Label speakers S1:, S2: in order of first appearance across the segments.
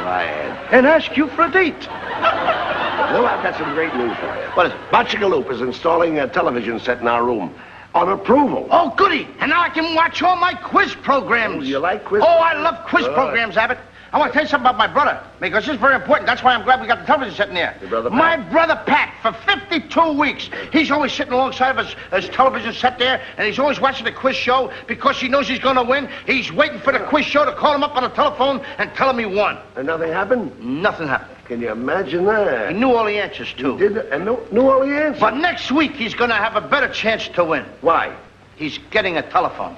S1: Quiet.
S2: and ask you for a date.
S1: Lou, I've got some great news for you. What is it? Butchigaloop is installing a television set in our room. On approval.
S2: Oh, goody. And now I can watch all my quiz programs.
S1: Oh, you like quiz
S2: Oh, I love quiz
S1: Good.
S2: programs, Abbott. I want to tell you something about my brother, because this is very important. That's why I'm glad we got the television set in there.
S1: Your brother Pat?
S2: My brother Pat, for 52 weeks, he's always sitting alongside of his television set there, and he's always watching the quiz show because he knows he's going to win. He's waiting for the quiz show to call him up on the telephone and tell him he won.
S1: And nothing happened?
S2: Nothing happened.
S1: Can you imagine that?
S2: He knew all the answers, too.
S1: Did and knew all the answers?
S2: But next week, he's going to have a better chance to win.
S1: Why?
S2: He's getting a telephone.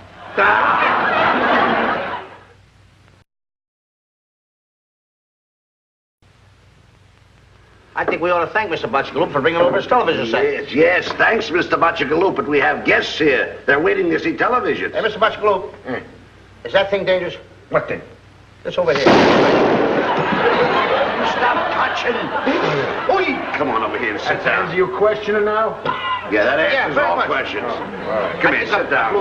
S2: I think we ought to thank Mr. Butchigaloop for bringing over his television set.
S1: Yes. Thanks, Mr. Butchigaloop, but we have guests here. They're waiting to see television.
S2: Hey, Mr. Butchigaloop. Is that thing dangerous?
S1: What thing?
S2: This over here.
S1: Stop touching. Oy. Come on over here and sit down.
S3: Answer your question now?
S1: Yeah, that answers
S2: very
S1: all
S2: much.
S1: questions. Come here, sit down.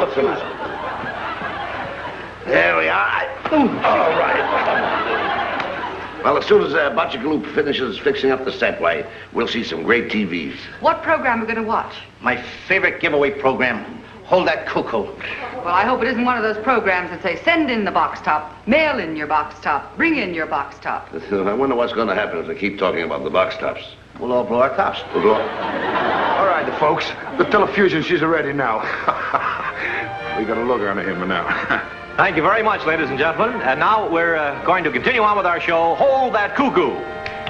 S1: There we are. All right. Well, as soon as Butchigaloop finishes fixing up the set, why, we'll see some great TVs.
S4: What program are we going to watch?
S2: My favorite giveaway program. Hold that cuckoo.
S4: Well, I hope it isn't one of those programs that say, send in the box top, mail in your box top, bring in your box top.
S1: I wonder what's going to happen if they keep talking about the box tops.
S2: We'll all blow our tops.
S1: We'll go.
S3: All right, the folks. The telefusion, she's ready now. We got a look on him now.
S5: Thank you very much, ladies and gentlemen. And now we're going to continue on with our show, Hold That Cuckoo.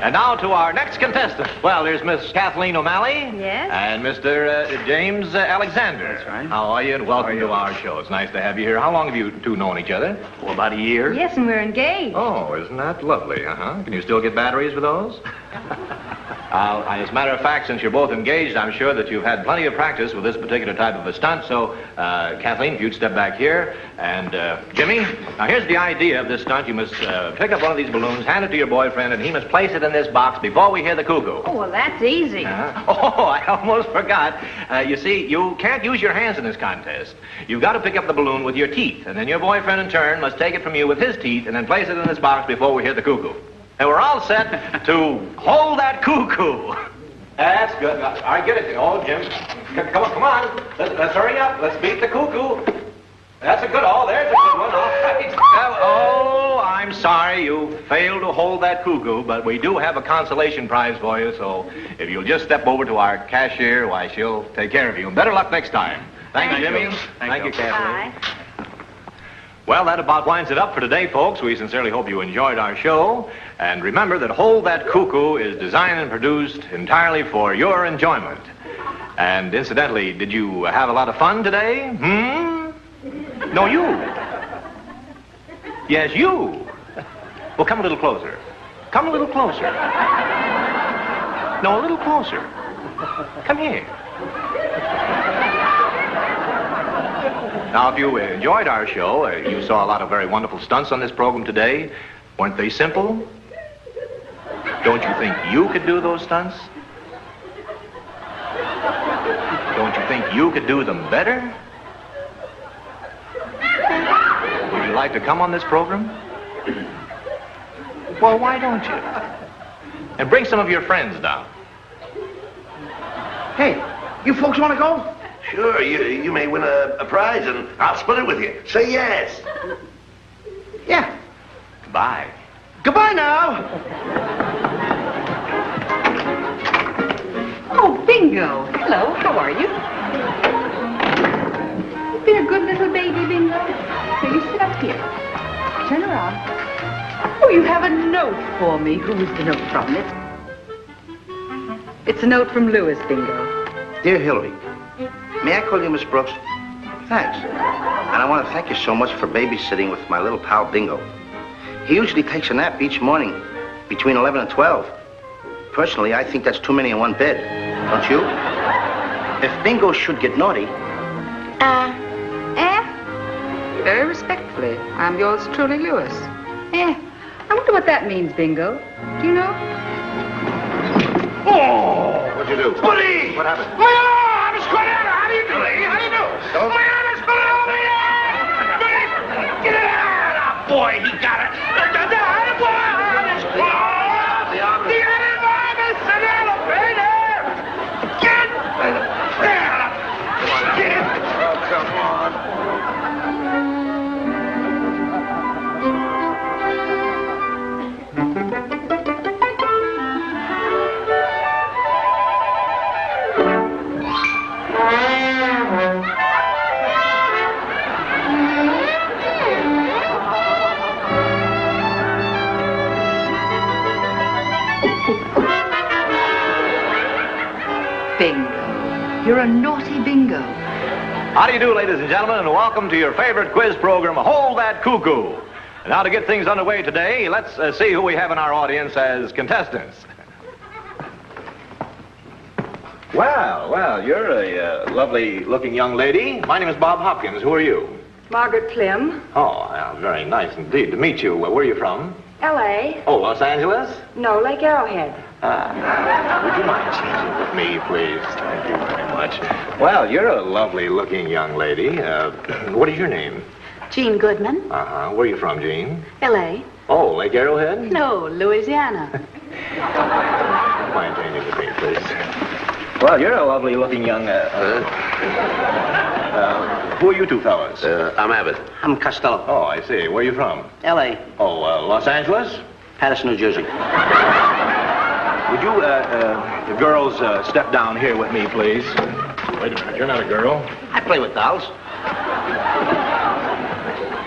S5: And now to our next contestant. Well, there's Miss Kathleen O'Malley.
S4: Yes?
S5: And Mr. James Alexander.
S2: That's right.
S5: How are you? And welcome to our show. It's nice to have you here. How long have you two known each other?
S2: Oh, about a year.
S4: Yes, and we're engaged.
S5: Oh, isn't that lovely? Uh-huh. Can you still get batteries for those? As a matter of fact, since you're both engaged, I'm sure that you've had plenty of practice with this particular type of a stunt. So, Kathleen, if you'd step back here. And, Jimmy, now here's the idea of this stunt. You must pick up one of these balloons, hand it to your boyfriend, and he must place it in this box before we hear the cuckoo.
S4: Oh, well, that's easy.
S5: Oh, I almost forgot. You see, you can't use your hands in this contest. You've got to pick up the balloon with your teeth, and then your boyfriend, in turn, must take it from you with his teeth and then place it in this box before we hear the cuckoo. And we're all set to hold that cuckoo. That's good. All right, get it. Oh, Jim. Come on. Let's hurry up. Let's beat the cuckoo. That's a good, there's a good one. All right. Oh, I'm sorry you failed to hold that cuckoo, but we do have a consolation prize for you, so if you'll just step over to our cashier, why, she'll take care of you. And better luck next time. Thank you, Jimmy. Thank you, Kathleen.
S4: Bye.
S5: Well, that about winds it up for today, folks. We sincerely hope you enjoyed our show. And remember that Hold That Cuckoo is designed and produced entirely for your enjoyment. And incidentally, did you have a lot of fun today? No, you. Yes, you. Well, come a little closer. Come a little closer. No, a little closer. Come here. Now, if you enjoyed our show, you saw a lot of very wonderful stunts on this program today. Weren't they simple? Don't you think you could do those stunts? Don't you think you could do them better? Would you like to come on this program? Well, why don't you? And bring some of your friends down.
S2: Hey, you folks want to go?
S1: Sure, you may win a prize, and I'll split it with you. Say yes.
S2: Yeah.
S5: Bye.
S2: Goodbye now.
S4: Oh, Bingo. Hello, how are you? You've been a good little baby, Bingo. Now, you sit up here. Turn around. Oh, you have a note for me. Who is the note from? It's a note from Louis, Bingo.
S2: Dear Hillary, may I call you Miss Brooks? Thanks. And I want to thank you so much for babysitting with my little pal Bingo. He usually takes a nap each morning between 11 and 12. Personally, I think that's too many in one bed. Don't you? If Bingo should get naughty...
S4: Very respectfully, I'm yours truly, Louis. I wonder what that means, Bingo. Do you know?
S1: Oh! What'd you do?
S2: Buddy!
S1: What happened?
S2: My arm is cut out! How do you do, lady? How do you do? My arm is cut out! Get it out! Oh, boy, he got it!
S4: You're a naughty bingo.
S5: How do you do, ladies and gentlemen, and welcome to your favorite quiz program, Hold That Cuckoo. And now to get things underway today, let's see who we have in our audience as contestants. Well, you're a lovely-looking young lady. My name is Bob Hopkins. Who are you?
S6: Margaret Clem,
S5: Oh, well, very nice indeed to meet you. Where are you from?
S6: L.A.
S5: Oh, Los Angeles?
S6: No, Lake Arrowhead.
S5: Would you mind changing with me, please? Thank you very much. Well, you're a lovely-looking young lady. What is your name?
S6: Jean Goodman,
S5: Uh-huh. Where are you from, Jean?
S6: L.A.
S5: Oh, Lake Arrowhead?
S6: No, Louisiana.
S5: Mind changing with me, please? Well, you're a lovely-looking young... who are you two fellas?
S1: I'm Abbott.
S2: I'm Costello.
S5: Oh, I see. Where are you from?
S2: L.A.
S5: Oh, Los Angeles?
S2: Patterson, New Jersey.
S5: Would you, the girls, step down here with me, please? Wait a minute. You're not a girl.
S2: I play with dolls.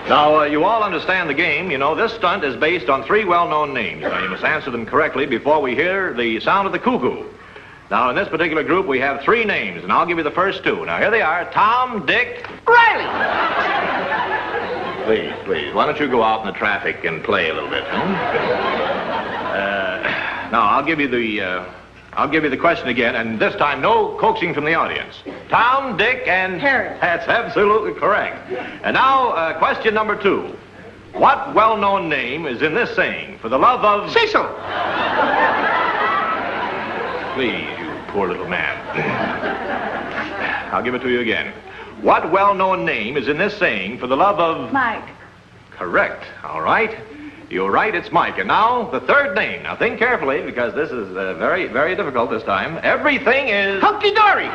S5: Now, you all understand the game. You know, this stunt is based on 3 well-known names. Now, you must answer them correctly before we hear the sound of the cuckoo. Now, in this particular group, we have 3 names, and I'll give you the first 2. Now, here they are. Tom, Dick,
S2: Riley!
S5: Please. Why don't you go out in the traffic and play a little bit, huh? Now, I'll give you the question again, and this time, no coaxing from the audience. Tom, Dick, and...
S6: Harry.
S5: That's absolutely correct. And now, question number 2. What well-known name is in this saying, for the love of...
S2: Cecil!
S5: Please, you poor little man. I'll give it to you again. What well-known name is in this saying, for the love of...
S6: Mike.
S5: Correct. All right. You're right, it's Mike. And now, the third name. Now, think carefully, because this is very, very difficult this time. Everything is...
S2: Hunky-dory!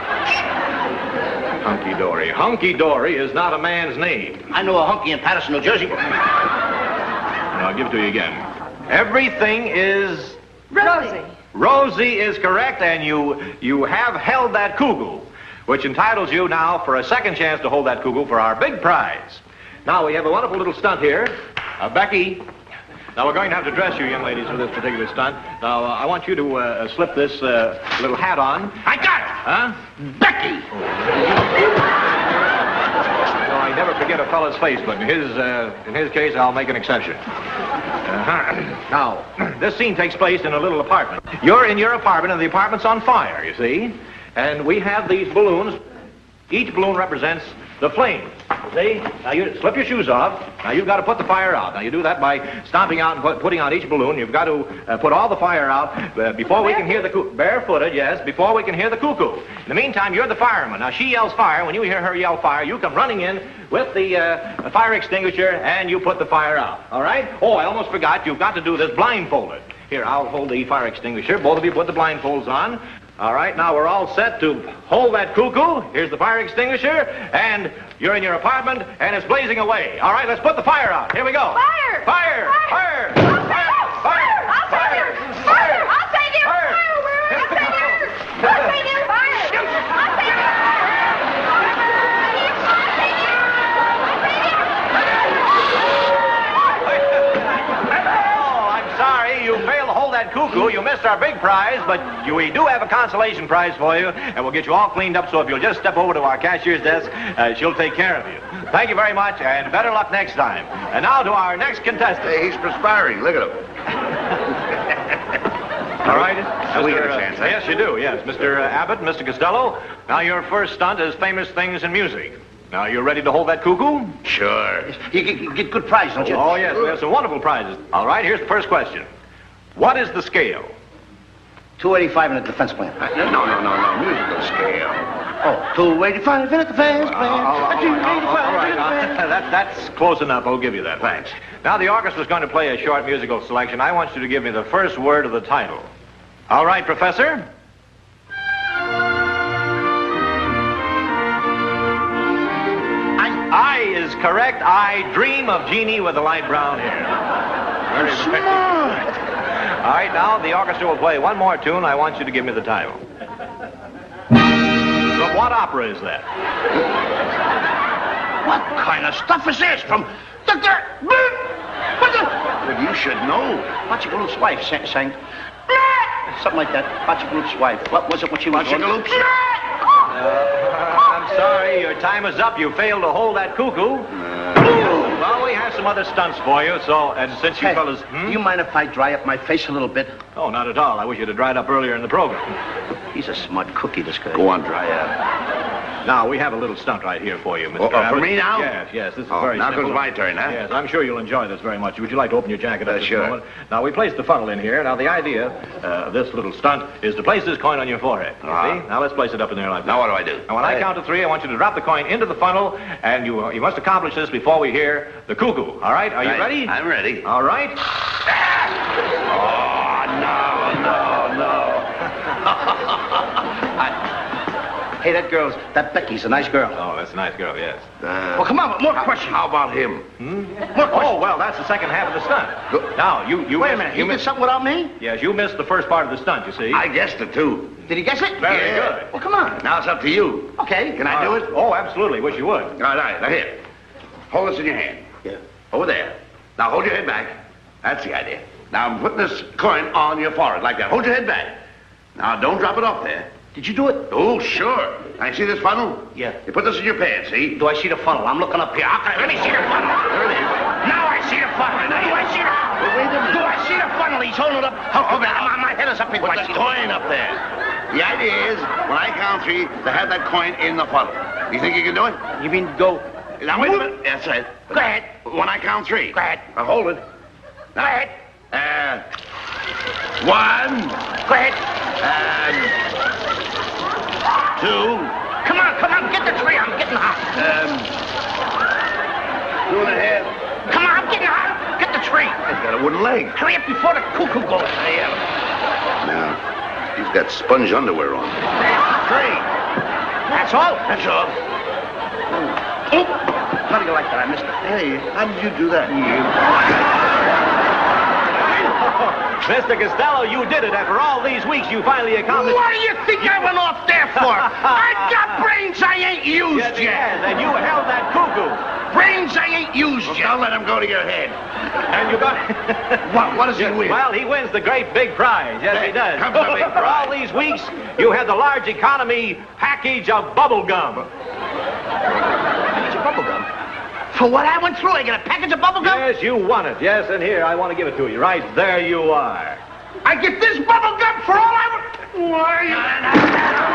S5: Hunky-dory. Hunky-dory is not a man's name.
S2: I know a hunky in Patterson, New Jersey.
S5: And I'll give it to you again. Everything is...
S6: Rosie.
S5: Rosie is correct, and you have held that cuckoo, which entitles you now for a second chance to hold that cuckoo for our big prize. Now, we have a wonderful little stunt here. Becky, now we're going to have to dress you young ladies for this particular stunt. Now, I want you to slip this little hat on.
S2: I got it!
S5: Huh?
S2: Becky!
S5: No, I never forget a fella's face, but in his case, I'll make an exception. Now, this scene takes place in a little apartment. You're in your apartment, and the apartment's on fire, you see? And we have these balloons. Each balloon represents the flame. See? Now, you slip your shoes off. Now, you've got to put the fire out. Now, you do that by stomping out and putting out each balloon. You've got to put all the fire out before we can hear the cuckoo. Barefooted, yes, before we can hear the cuckoo. In the meantime, you're the fireman. Now, she yells fire. When you hear her yell fire, you come running in with the fire extinguisher, and you put the fire out. All right? Oh, I almost forgot. You've got to do this blindfolded. Here, I'll hold the fire extinguisher. Both of you put the blindfolds on. All right, now we're all set to hold that cuckoo. Here's the fire extinguisher, and you're in your apartment, and it's blazing away. All right, let's put the fire out. Here we go.
S6: Fire!
S5: Fire! Fire!
S6: I'll
S5: Fire!
S6: save you! Fire! I'll save you!
S5: Fire!
S6: I'll save you! I'll save you! Fire! I'll save you!
S5: Oh, I'm sorry. You failed to hold that cuckoo. You missed our big prize, but we do have a consolation prize for you, and we'll get you all cleaned up, so if you'll just step over to our cashier's desk, she'll take care of you. Thank you very much, and better luck next time. And now to our next contestant.
S1: Hey, he's perspiring. Look at him.
S5: All right.
S1: Now we get a chance, huh?
S5: Yes, you do, yes. Mr. Abbott, Mr. Costello, now your first stunt is famous things in music. Now, you ready to hold that cuckoo?
S1: Sure.
S2: You get good prize, don't you?
S5: Oh, yes, we have some wonderful prizes. All right, here's the first question. What is the scale?
S2: 285 in the defense plan.
S1: No. Musical scale.
S2: Oh, 285 in the defense plan.
S5: All right. That's close enough. I'll give you that.
S1: Thanks.
S5: Now, the orchestra's going to play a short musical selection. I want you to give me the first word of the title. All right, Professor? I is correct. I dream of Jeannie with the light brown hair. Very smart. All right, now the orchestra will play one more tune. I want you to give me the title. From what opera is that?
S2: What kind of stuff is this? From Dr.
S1: Well, you should know.
S2: Bachigaloop's wife sang. Something like that. Bachigaloop's wife. What was it when she was...
S1: Bachigaloop's...
S5: I'm sorry, your time is up. You failed to hold that cuckoo. Well, we have some other stunts for you, so, and since you fellas...
S2: Do you mind if I dry up my face a little bit?
S5: Oh, not at all. I wish you'd have dried up earlier in the program.
S2: He's a smart cookie, this guy.
S1: Go on, dry up.
S5: Now, we have a little stunt right here for you, Mr.
S1: For
S5: Abbott.
S1: me now?
S5: Yes, this is very
S1: now
S5: simple.
S1: comes my turn, huh?
S5: Yes, I'm sure you'll enjoy this very much. Would you like to open your jacket up
S1: Sure.
S5: this moment? Now, we placed the funnel in here. Now, the idea of this little stunt is to place this coin on your forehead. You see? Now, let's place it up in there like that.
S1: Now, what do I do?
S5: Now, when I count to 3, I want you to drop the coin into the funnel, and you must accomplish this before we hear the cuckoo. All right? Are you ready?
S1: I'm ready.
S5: All right.
S1: Oh, no.
S2: Hey, that Becky's a nice girl.
S5: Oh, that's a nice girl, yes.
S2: Well, come on, more questions.
S1: How about him?
S5: Oh, well, that's the second half of the stunt. Now, you
S2: Wait a
S5: missed-
S2: minute,
S5: you
S2: he did
S5: missed,
S2: something without me?
S5: Yes, you missed the first part of the stunt, you see.
S1: I guessed it, too.
S2: Did he guess it?
S5: Very
S1: Yeah.
S5: good.
S2: Well, come on.
S1: Now it's up to you.
S2: Okay.
S1: Can I do it?
S5: Oh, absolutely. Wish you would.
S1: All right. Now, here. Hold this in your hand.
S2: Yeah.
S1: Over there. Now, hold your head back. That's the idea. Now, I'm putting this coin on your forehead, like that. Hold your head back. Now, don't drop it off there.
S2: Did you do it?
S1: Oh, sure. Now, you see this funnel?
S2: Yeah.
S1: You put this in your pants, see?
S2: Do I see the funnel? I'm looking up here. How can I... Let me see the funnel.
S1: There it is.
S2: Now I see the funnel. Do I see the...
S1: Wait a minute.
S2: Do I see the funnel? He's holding it up. Hold on. My head is up here.
S1: Put
S2: Do I
S1: the
S2: see
S1: coin up there. The idea is, when I count 3, to have that coin in the funnel. You think you can do it?
S2: You mean go...
S1: Now, wait a minute. That's right.
S2: Go ahead.
S1: When I count 3.
S2: Go ahead.
S1: Now, hold it.
S2: Go ahead.
S1: 1,
S2: Go ahead.
S1: and 2,
S2: Come on. Get the tree. I'm getting hot.
S1: 2 and a half.
S2: Come on, I'm getting hot. Get the tree.
S1: He's got a wooden leg.
S2: Hurry up before the cuckoo goes.
S1: Now, he's got sponge underwear on. 3.
S2: That's all?
S1: That's all.
S2: Oh, how do you like that? I missed it.
S1: Hey, how did you do that?
S5: Mr. Costello, you did it. After all these weeks, you finally accomplished...
S2: What do you think I went off there for? I got brains I ain't used
S5: Yes,
S2: yet.
S5: yes, and you held that cuckoo.
S2: Brains I ain't used
S1: Well,
S2: yet.
S1: don't let him go to your head.
S5: And you got...
S1: What does he win?
S5: Well, he wins the great big prize. Yes, he does.
S1: comes the big
S5: For all
S1: prize.
S5: these weeks, you had the large economy package of bubble gum.
S2: Package of bubble gum. For what I went through, I get a package of bubble gum?
S5: Yes, you won it. Yes, and here, I want to give it to you. Right there you are.
S2: I get this bubble gum for all I went... Why?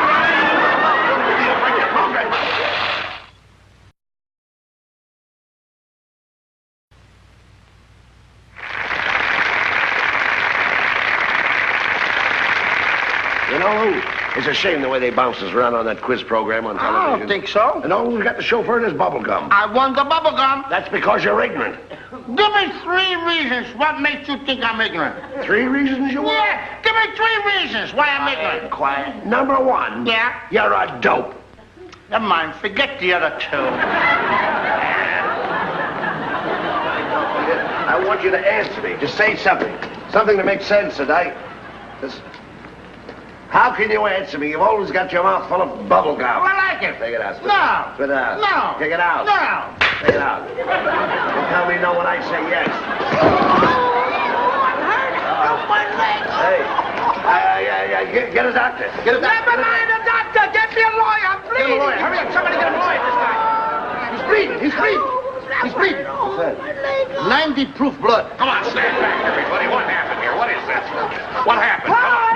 S1: You know, it's a shame the way they bounce us around on that quiz program on television.
S2: I don't think so.
S1: And all we've got to show for it is bubble gum.
S2: I won the bubble gum.
S1: That's because you're ignorant.
S2: Give me 3 reasons. What makes you think I'm ignorant?
S1: 3 reasons you want?
S2: Yeah, give me 3 reasons why I'm ignorant.
S1: Quiet. Number 1.
S2: Yeah?
S1: You're a dope.
S2: Never mind. Forget the other 2.
S1: I want you to answer me. Just say something. Something that makes sense tonight. How can you answer me? You've always got your mouth full of bubble gum.
S2: I like it.
S1: Take it out. Spit
S2: No.
S1: Spit it out.
S2: No.
S1: Take it out.
S2: No.
S1: Take it out. Don't tell me no when I say yes.
S2: Oh, my leg.
S1: Hey, get a doctor. Get a doctor.
S2: Never mind the doctor. Get me a lawyer. I'm
S1: Get
S2: bleeding.
S1: a lawyer. Hurry up. Somebody get a lawyer this time. He's bleeding. He's bleeding. He's bleeding. What's that?
S2: 90 proof blood.
S1: Come on, stand back, everybody. What happened here? What is this? What happened? Come on.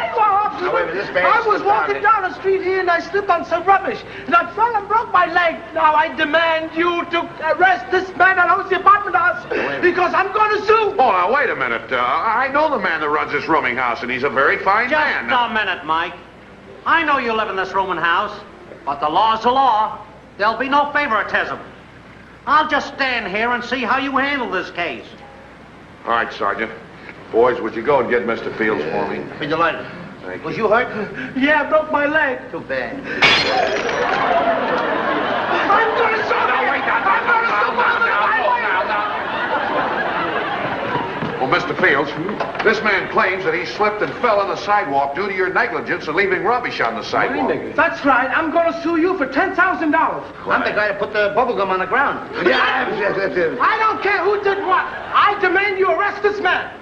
S1: Now, wait a minute, this man's
S7: I was
S1: slipped
S7: walking
S1: on
S7: down the street here and I slipped on some rubbish. And I fell and broke my leg. Now I demand you to arrest this man that owns the apartment house because I'm going to sue.
S3: Oh, now, wait a minute. I know the man that runs this rooming house, and he's a very fine man.
S8: Just a minute, Mike. I know you live in this rooming house, but the law's the law. There'll be no favoritism. I'll just stand here and see how you handle this case.
S3: All right, Sergeant. Boys, would you go and get Mr. Fields for me?
S2: Be delighted. Was you hurt?
S7: Yeah, I broke my leg.
S2: Too bad.
S7: I'm going to sue
S3: Now, wait, Well, Mr. Fields, this man claims that he slipped and fell on the sidewalk due to your negligence in leaving rubbish on the sidewalk.
S7: That's right. I'm going to sue you for $10,000.
S2: I'm the guy that put the bubble gum on the ground.
S1: Yeah,
S7: I don't care who did what. I demand you arrest this man.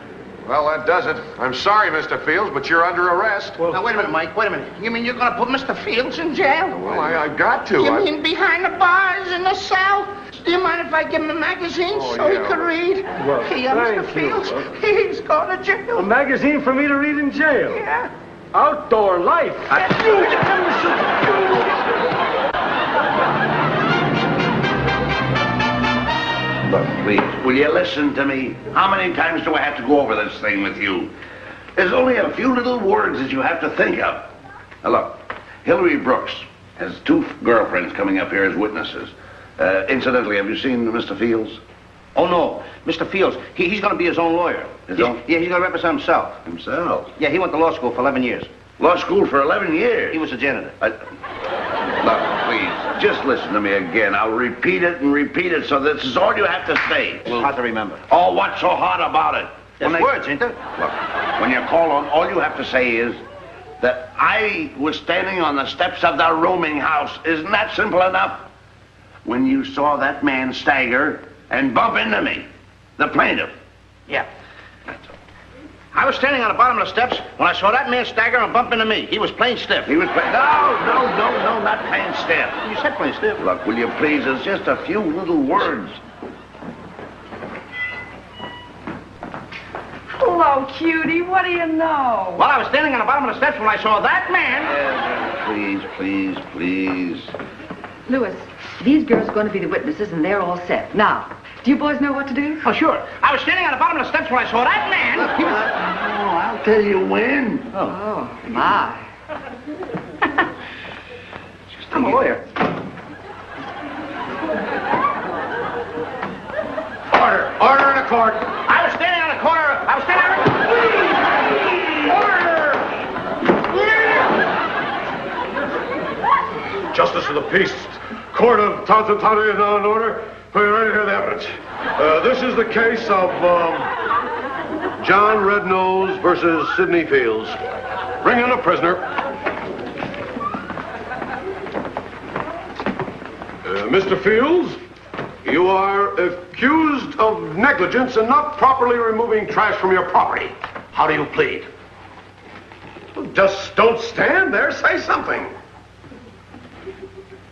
S3: Well, that does it. I'm sorry, Mr. Fields, but you're under arrest.
S2: Now, wait a minute, Mike. Wait a minute. You mean you're going to put Mr. Fields in jail?
S3: Well, I've got to.
S2: You mean behind the bars in the cell? Do you mind if I give him a magazine so he could read?
S9: Well,
S2: Mr. Fields, he's going to jail.
S9: A magazine for me to read in jail?
S2: Yeah.
S9: Outdoor life.
S1: Look, please, will you listen to me? How many times do I have to go over this thing with you? There's only a few little words that you have to think of. Now, look, Hillary Brooks has 2 girlfriends coming up here as witnesses. Incidentally, have you seen Mr. Fields?
S2: Oh, no. Mr. Fields, he's going to be his own lawyer.
S1: His own?
S2: Yeah, he's going to represent himself.
S1: Himself?
S2: Yeah, he went to law school for 11 years.
S1: Law school for 11 years?
S2: He was a janitor.
S1: Look, please, just listen to me again. I'll repeat it so this is all you have to say.
S2: Well, hard to remember.
S1: Oh, what's so hard about it?
S2: There's words, ain't there?
S1: Look, when you call on, all you have to say is that I was standing on the steps of the rooming house. Isn't that simple enough? When you saw that man stagger and bump into me, the plaintiff.
S2: Yeah. I was standing on the bottom of the steps when I saw that man stagger and bump into me. He was plain stiff.
S1: He was plain... No, not plain stiff.
S2: You said plain stiff.
S1: Look, will you please, it's just a few little words.
S4: Hello, cutie. What do you know?
S2: Well, I was standing on the bottom of the steps when I saw that man.
S1: Please.
S4: Louis, these girls are going to be the witnesses, and they're all set. Now, do you boys know what to do?
S2: Oh, sure. I was standing on the bottom of the steps when I saw that man.
S1: I'll tell you when.
S4: Oh, my.
S2: I'm a lawyer.
S3: Order in the court.
S2: I was standing on the corner. I was standing on the... Order!
S9: Justice of the peace. Court of Townsend County is now in order. We're ready to hear the evidence. This is the case of John Rednose versus Sidney Fields. Bring in the prisoner. Mr. Fields, you are accused of negligence in not properly removing trash from your property. How do you plead? Just don't stand there. Say something.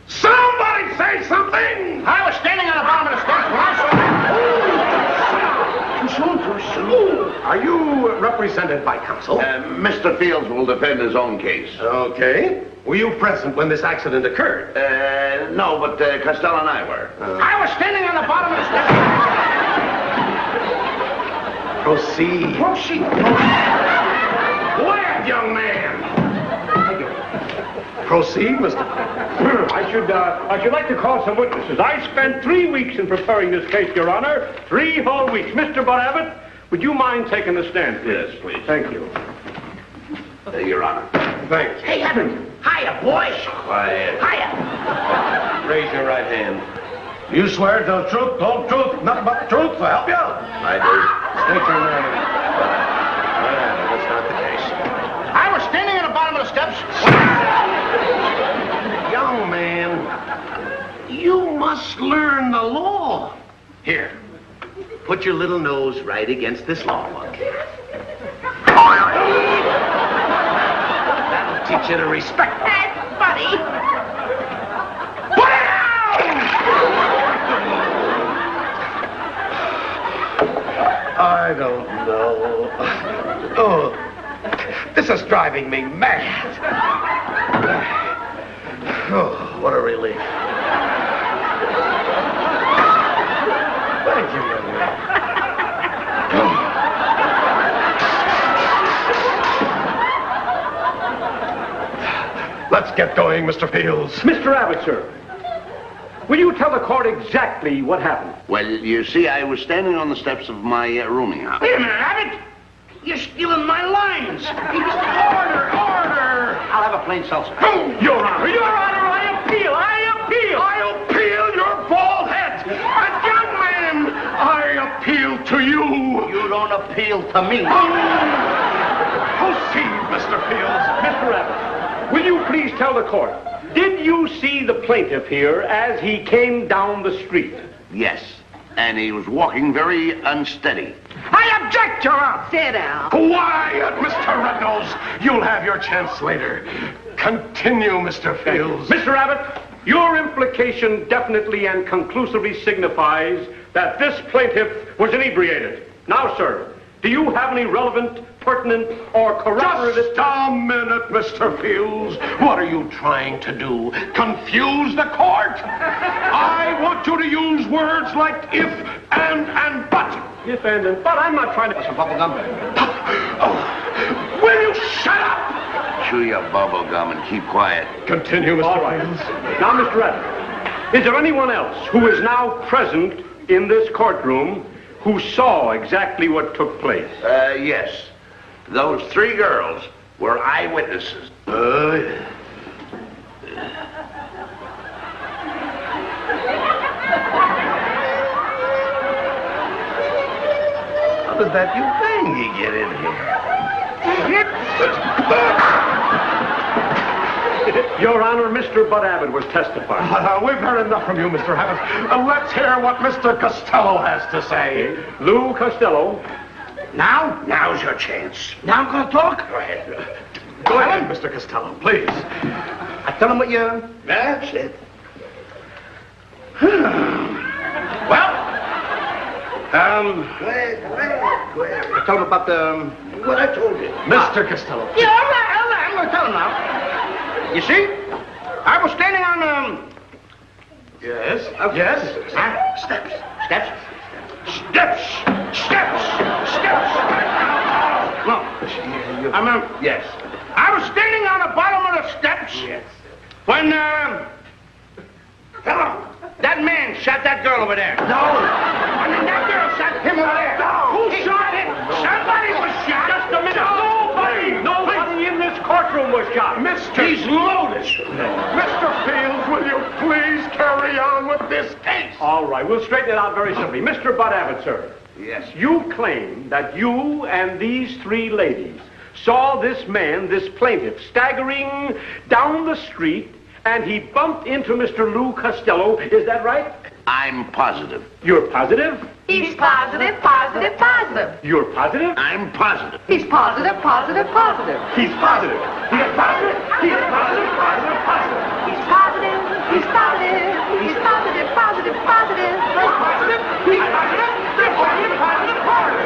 S9: Somebody say something!
S2: I was standing on the bottom of the steps when I saw that...
S1: Too soon.
S9: Are you represented by counsel?
S1: Mr. Fields will defend his own case.
S9: Okay. Were you present when this accident occurred?
S1: No, but Costello and I were.
S2: I was standing on the bottom of the steps.
S9: Proceed.
S2: Proceed.
S9: Go ahead, young man. Proceed, Mr.
S10: I should like to call some witnesses. I spent 3 weeks in preparing this case, Your Honor. 3 whole weeks. Mr. Bud Abbott, would you mind taking the stand, please?
S1: Yes, please.
S10: Thank you.
S1: Your Honor.
S9: Thanks.
S2: Hey, Abbott. Hiya, boys.
S1: Quiet.
S2: Hiya.
S9: Raise your right hand. You swear to the truth, whole truth, nothing but the truth to help you out?
S1: I do.
S9: State your name. That's not the case.
S2: I was standing on the bottom of the steps.
S9: Young man, you must learn the law. Here, put your little nose right against this law book. That'll teach you to respect that, buddy. Put it down! I don't know. Oh, this is driving me mad. Oh, what a relief. Thank you, young man. Let's get going, Mr. Fields.
S10: Mr. Abbott, sir, will you tell the court exactly what happened?
S1: Well, you see, I was standing on the steps of my rooming house.
S2: Wait a minute, Abbott. You're stealing my lines. Order. I'll have a plain seltzer.
S10: Your Honor, I appeal.
S9: I'll peel your bald head. And young man, I appeal to you.
S2: You don't appeal to me.
S9: Proceed, Mr. Fields.
S10: Mr. Abbott, will you please tell the court, did you see the plaintiff here as he came down the street?
S1: Yes, and he was walking very unsteady.
S2: Hiya!
S7: I object, Your Honor.
S4: Sit down.
S9: Quiet, Mr. Red-Nose. You'll have your chance later. Continue, Mr. Fields.
S10: Mr. Abbott, your implication definitely and conclusively signifies that this plaintiff was inebriated. Now, sir, do you have any relevant, pertinent, or corroborative...
S9: Just a minute, Mr. Fields. What are you trying to do? Confuse the court? I want you to use words like if, and but.
S10: If and but. I'm not trying to...
S2: Some bubble gum.
S9: Oh, will you shut up?
S1: Chew your bubble gum and keep quiet.
S9: Continue, Mr.
S10: All right.
S9: Fields.
S10: Now, Mr. Abbott, is there anyone else who is now present in this courtroom who saw exactly what took place?
S1: Yes. Those 3 girls were eyewitnesses. How did that you thingy get in here?
S10: Your Honor, Mr. Bud Abbott was testifying.
S9: We've heard enough from you, Mr. Abbott. Let's hear what Mr. Costello has to say.
S10: Lou Costello.
S1: Now? Now's your chance.
S7: Now I'm going to talk?
S1: Go ahead.
S9: Go ahead, Mr. Costello, please.
S2: I tell him what you...
S1: That's it.
S2: Well,
S1: Go ahead.
S2: I told him about the...
S1: What I told you.
S9: Mr. Costello.
S2: Yeah, all right. I'm going to tell him now. You see, I was standing on,
S9: Yes?
S2: Steps. No.
S1: Yes.
S2: I was standing on the bottom of the steps.
S1: Yes.
S2: When, hello, that man shot that girl over there.
S1: No.
S2: I mean, that girl shot him over there.
S1: No.
S2: Who shot him? Somebody was shot.
S10: Just a minute. Nobody in this courtroom was shot.
S2: He's loaded.
S9: Mr. Fields, will you please carry on with this case?
S10: All right, we'll straighten it out very simply. Mr. Bud Abbott, sir.
S1: Yes.
S10: You claim that you and these 3 ladies saw this man, this plaintiff, staggering down the street, and he bumped into Mr. Lou Costello. Is that right?
S1: I'm positive.
S10: You're positive?
S4: He's positive, positive, positive.
S10: You're positive?
S1: I'm positive.
S4: He's positive, positive, positive.
S10: He's positive. He's positive. He's positive, positive, positive.
S4: He's positive, he's positive, he's positive, positive, positive.
S10: He's positive. He's positive. He's positive, positive, positive.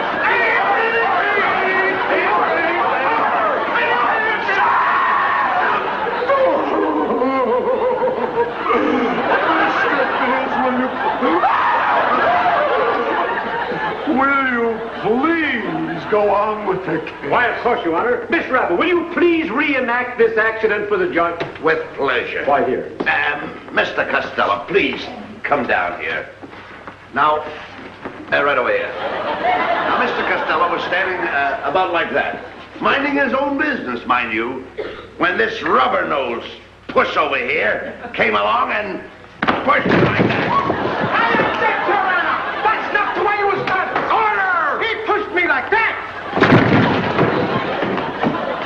S9: Will you please go on with the case?
S10: Why, of course, Your Honor. Miss Rabble, will you please reenact this accident for the judge?
S1: With pleasure.
S10: Why, here.
S1: Mr. Costello, please come down here. Now, right away here. Now, Mr. Costello was standing about like that, minding his own business, mind you, when this rubber-nosed puss over here came along and pushed him like that.
S7: I object, Your Honor. That's not the way it was done. Order! He pushed me like that.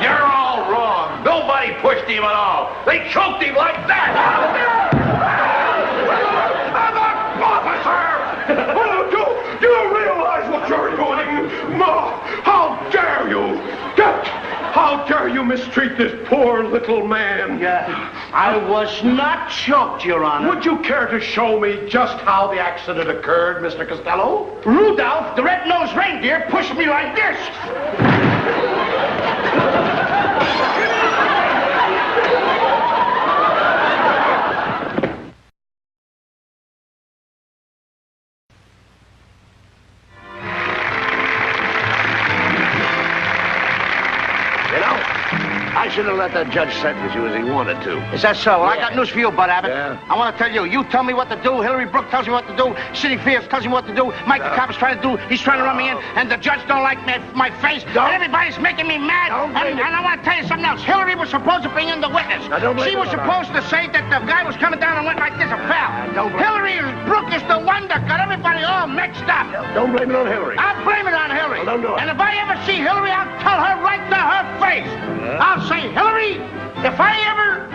S1: You're all wrong. Nobody pushed him at all. They choked him like that.
S9: I'm an officer! Oh, do you realize what you're doing? Ma, how dare you? How dare you mistreat this poor little man?
S2: I was not choked, Your Honor.
S9: Would you care to show me just how the accident occurred, Mr. Costello?
S2: Rudolph, the red-nosed reindeer, pushed me like this.
S1: I should have let that judge sentence you as he wanted to.
S2: Is that so? Well, I got news for you, Bud Abbott.
S1: Yeah.
S2: I want to tell you. You tell me what to do. Hillary Brooke tells me what to do. City Fields tells me what to do. Mike the cop is trying to do. He's trying to run me in, and the judge don't like my face. And everybody's making me mad. And I want to tell you something else. Hillary was supposed to bring in the witness. She was supposed to say that the guy was coming down and went like this and fell. Hillary Brooke is the one that got everybody all mixed up.
S9: Don't blame it on Hillary.
S2: I'll blame it on Hillary.
S9: Well, don't do it.
S2: And if I ever see Hillary, I'll tell her right to her face. I'll say, Hillary, if I ever